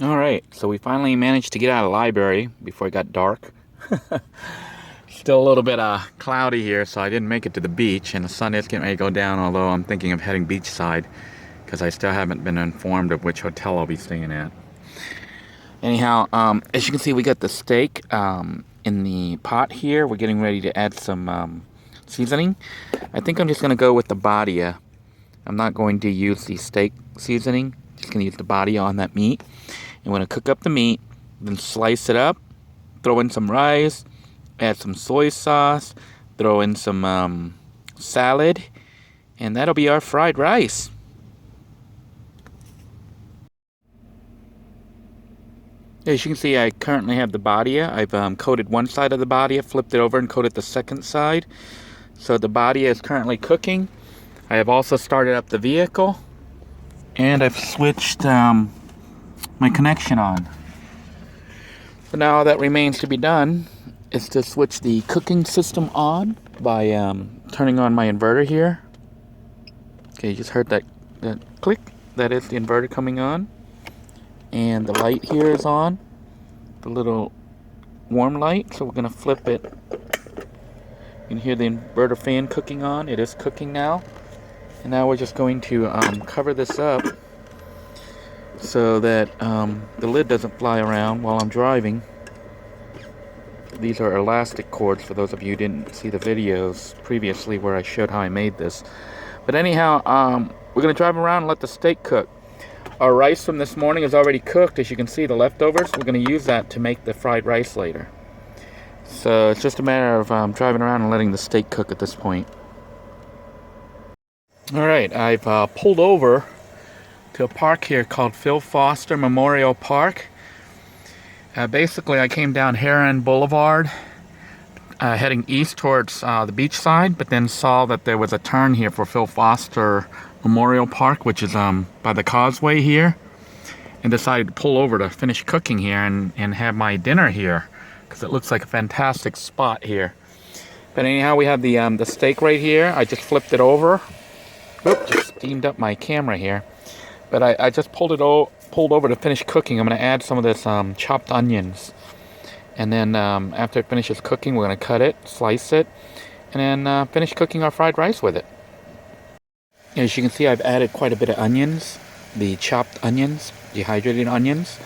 Alright, so we finally managed to get out of the library before it got dark. Still a little bit cloudy here, so I didn't make it to the beach, and the sun is getting ready to go down, although I'm thinking of heading beachside because I still haven't been informed of which hotel I'll be staying at. Anyhow, as you can see, we got the steak in the pot here. We're getting ready to add some seasoning. I think I'm just going to go with the Badia. I'm not going to use the steak seasoning. Just going to use the Badia on that meat. I'm going to cook up the meat, then slice it up, throw in some rice, add some soy sauce, throw in some salad, and that'll be our fried rice. As you can see, I currently have the Badia. I've coated one side of the Badia, flipped it over, and coated the second side. So the Badia is currently cooking. I have also started up the vehicle, and I've switched my connection on. So now all that remains to be done is to switch the cooking system on by turning on my inverter here. Okay, you just heard that click. That is the inverter coming on. And the light here is on, the little warm light, so we're going to flip it. You can hear the inverter fan cooking on. It is cooking now. And now we're just going to cover this up so that the lid doesn't fly around while I'm driving. These are elastic cords for those of you who didn't see the videos previously where I showed how I made this. But anyhow, we're going to drive around and let the steak cook. Our rice from this morning is already cooked. As you can see, the leftovers, we're going to use that to make the fried rice later. So it's just a matter of driving around and letting the steak cook at this point. Alright, I've pulled over to a park here called Phil Foster Memorial Park. Basically, I came down Heron Boulevard, heading east towards the beach side, but then saw that there was a turn here for Phil Foster Memorial Park, which is by the causeway here, and decided to pull over to finish cooking here and have my dinner here because it looks like a fantastic spot here. But anyhow, we have the steak right here. I just flipped it over. Oop, just steamed up my camera here. But I just pulled over to finish cooking. I'm going to add some of this chopped onions. And then after it finishes cooking, we're going to cut it, slice it, and then finish cooking our fried rice with it. As you can see, I've added quite a bit of onions, the chopped onions, dehydrated onions.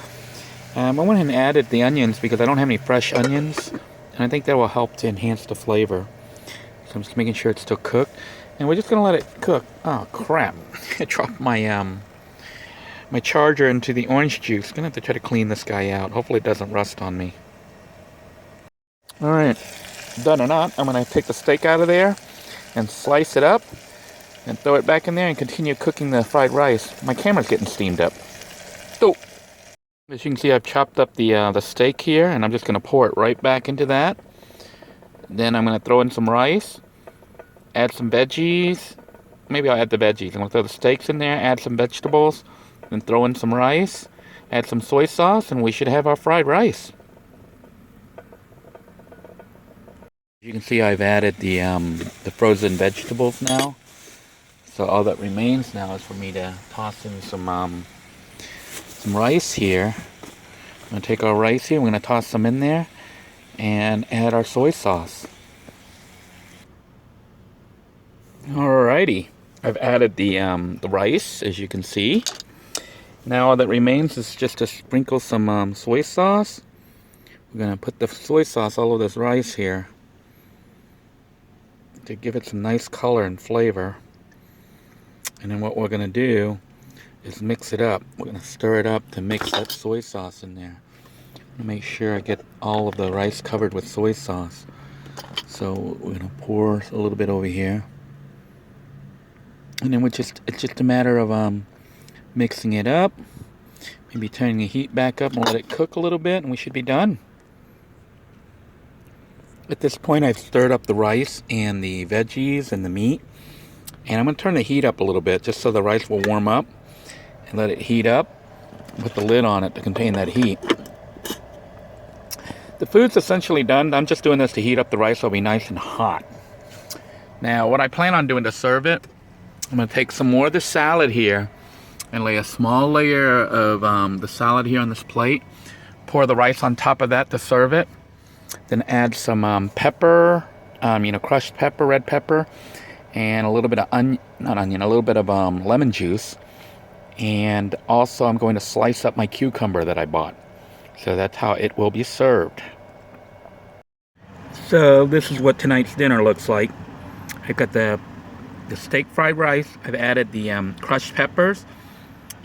I went ahead and added the onions because I don't have any fresh onions, and I think that will help to enhance the flavor. So I'm just making sure it's still cooked, and we're just going to let it cook. Oh crap, I dropped my my charger into the orange juice. Gonna have to try to clean this guy out. Hopefully it doesn't rust on me. Alright, done or not, I'm going to take the steak out of there and slice it up and throw it back in there and continue cooking the fried rice. My camera's getting steamed up. Oh. As you can see, I've chopped up the steak here, and I'm just going to pour it right back into that. Then I'm going to throw in some rice, add some veggies. Maybe I'll add the veggies. I'm going to throw the steaks in there, add some vegetables, then throw in some rice, add some soy sauce, and we should have our fried rice. You can see I've added the frozen vegetables now. So all that remains now is for me to toss in some rice here. I'm going to take our rice here, we're going to toss some in there and add our soy sauce. Alrighty, I've added the rice, as you can see. Now all that remains is just to sprinkle some soy sauce. We're going to put the soy sauce all over this rice here to give it some nice color and flavor. And then what we're going to do is mix it up. We're going to stir it up to mix that soy sauce in there. Make sure I get all of the rice covered with soy sauce. So we're going to pour a little bit over here. And then it's just a matter of mixing it up. Maybe turning the heat back up and let it cook a little bit, and we should be done. At this point, I've stirred up the rice and the veggies and the meat. And I'm going to turn the heat up a little bit just so the rice will warm up. And let it heat up. Put the lid on it to contain that heat. The food's essentially done. I'm just doing this to heat up the rice so it'll be nice and hot. Now, what I plan on doing to serve it, I'm going to take some more of the salad here. and lay a small layer of the salad here on this plate. Pour the rice on top of that to serve it. Then add some pepper, crushed pepper, red pepper, and a little bit of a little bit of lemon juice. And also I'm going to slice up my cucumber that I bought. So that's how it will be served. So this is what tonight's dinner looks like. I've got the steak fried rice. I've added the crushed peppers,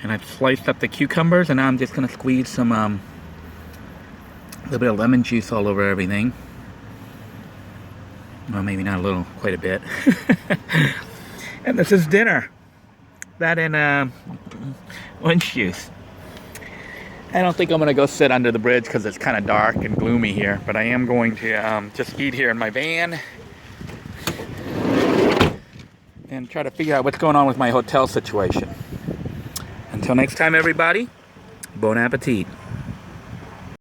and I've sliced up the cucumbers, and now I'm just going to squeeze some a little bit of lemon juice all over everything. Well, maybe not a little, quite a bit. And this is dinner. That and orange juice. I don't think I'm going to go sit under the bridge because it's kind of dark and gloomy here, but I am going to just eat here in my van and try to figure out what's going on with my hotel situation. Until next time, everybody, bon appetit.